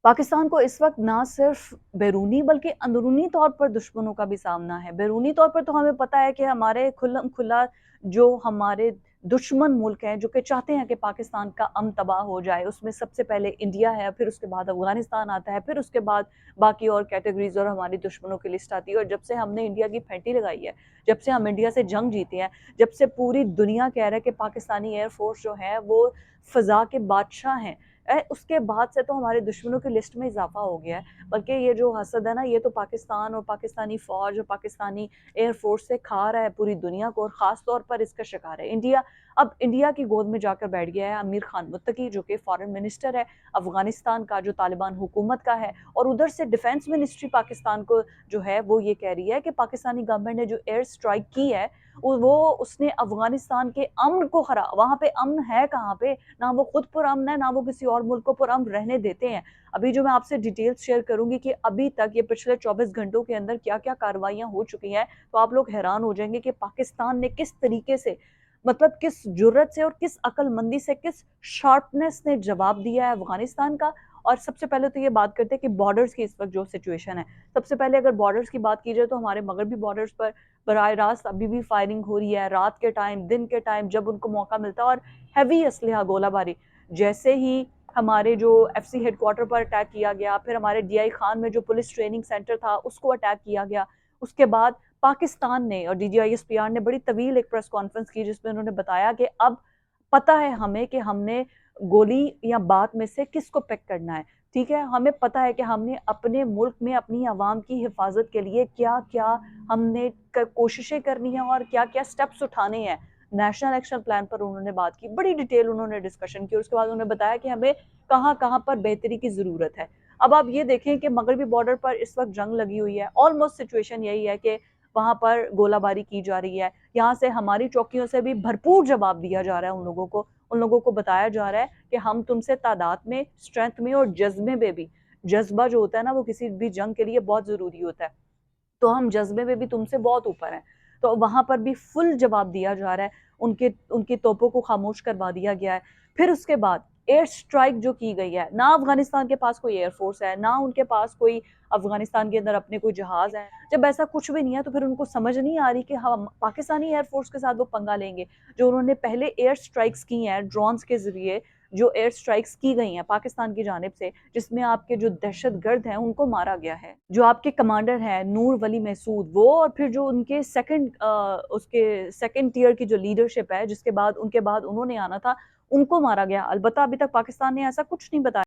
पाकिस्तान को इस वक्त ना सिर्फ बैरूनी बल्कि अंदरूनी तौर पर दुश्मनों का भी सामना है। बैरूनी तौर पर तो हमें पता है कि हमारे खुल्लम खुल्ला जो हमारे दुश्मन मुल्क हैं जो कि चाहते हैं कि पाकिस्तान का अमन तबाह हो जाए, उसमें सबसे पहले इंडिया है, फिर उसके बाद अफगानिस्तान आता है, फिर उसके बाद बाकी और कैटेगरीज और हमारी दुश्मनों की लिस्ट आती है। और जब से हमने इंडिया की फेंटी लगाई है, जब से हम इंडिया से जंग जीते हैं, जब से पूरी दुनिया कह रहा है कि पाकिस्तानी एयरफोर्स जो है वो फ़ज़ा के बादशाह हैं, उसके बाद से तो हमारे दुश्मनों की लिस्ट में इजाफा हो गया है। बल्कि ये जो हसद है ना, ये तो पाकिस्तान और पाकिस्तानी फ़ौज और पाकिस्तानी एयरफोर्स से खा रहा है पूरी दुनिया को, और ख़ास तौर पर इसका शिकार है इंडिया। अब इंडिया की गोद में जाकर बैठ गया है अमीर खान मुत्तकी, जो कि फॉरेन मिनिस्टर है अफगानिस्तान का, जो तालिबान हुकूमत का है। और उधर से डिफेंस मिनिस्ट्री पाकिस्तान को जो है वो ये कह रही है कि पाकिस्तानी गवर्नमेंट ने जो एयर स्ट्राइक की है वो उसने अफगानिस्तान के अमन को खरा, वहाँ पे अमन है कहाँ पे? ना वो खुद पुरअमन है, ना वो किसी और मुल्क को पुरअमन रहने देते हैं। अभी जो मैं आपसे डिटेल्स शेयर करूंगी कि अभी तक ये पिछले 24 घंटों के अंदर क्या क्या कार्रवाइयां हो चुकी हैं, तो आप लोग हैरान हो जाएंगे कि पाकिस्तान ने किस तरीके से, मतलब किस जुर्रत से और किस अक्लमंदी से, किस शार्पनेस ने जवाब दिया है अफगानिस्तान का। और सबसे पहले तो ये बात करते हैं कि बॉर्डर्स की इस वक्त जो सिचुएशन है। सबसे पहले अगर बॉर्डर्स की बात की जाए तो हमारे मगरबी बॉर्डर्स पर बराह रास्त अभी भी फायरिंग हो रही है, रात के टाइम, दिन के टाइम, जब उनको मौका मिलता है। और हैवी असलहा गोलाबारी, जैसे ही हमारे जो एफसी हेडक्वार्टर पर अटैक किया गया, फिर हमारे डीआई खान में जो पुलिस ट्रेनिंग सेंटर था उसको अटैक किया गया, उसके बाद पाकिस्तान ने और डीजीआईएसपीआर ने बड़ी तवील एक प्रेस कॉन्फ्रेंस की जिसमें उन्होंने बताया कि अब पता है हमें कि हमने गोली या बात में से किसको पिक करना है। ठीक है, हमें पता है कि हमने अपने मुल्क में अपनी आवाम की हिफाजत के लिए क्या क्या हमने कोशिशें करनी है और क्या क्या स्टेप्स उठाने हैं। नेशनल एक्शन प्लान पर उन्होंने बात की, बड़ी डिटेल उन्होंने डिस्कशन की। उसके बाद उन्होंने बताया कि हमें कहाँ कहाँ पर बेहतरी की ज़रूरत है। अब आप ये देखें कि मगरबी बॉर्डर पर इस वक्त जंग लगी हुई है, ऑलमोस्ट सिचुएशन यही है कि वहाँ पर गोलाबारी की जा रही है। यहाँ से हमारी चौकियों से भी भरपूर जवाब दिया जा रहा है उन लोगों को। उन लोगों को बताया जा रहा है कि हम तुमसे तादाद में, स्ट्रेंथ में और जज्बे में भी, जज्बा जो होता है ना वो किसी भी जंग के लिए बहुत ज़रूरी होता है, तो हम जज्बे में भी तुमसे बहुत ऊपर हैं। तो वहां पर भी फुल जवाब दिया जा रहा है, उनके उनकी तोपों को खामोश करवा दिया गया है। फिर उसके बाद एयर स्ट्राइक जो की गई है, ना अफगानिस्तान के पास कोई एयरफोर्स है, ना उनके पास कोई अफगानिस्तान के अंदर अपने कोई जहाज है। जब ऐसा कुछ भी नहीं है तो फिर उनको समझ नहीं आ रही कि हम पाकिस्तानी एयरफोर्स के साथ वो पंगा लेंगे। जो उन्होंने पहले एयर स्ट्राइक्स की हैं ड्रोन्स के जरिए, जो एयर स्ट्राइक्स की गई हैं पाकिस्तान की जानिब से, जिसमें आपके जो दहशतगर्द हैं उनको मारा गया है, जो आपके कमांडर हैं नूर वली महसूद वो, और फिर जो उनके उसके सेकंड टियर की जो लीडरशिप है जिसके बाद उनके बाद उन्होंने आना था, उनको मारा गया। अलबत्ता अभी तक पाकिस्तान ने ऐसा कुछ नहीं बताया।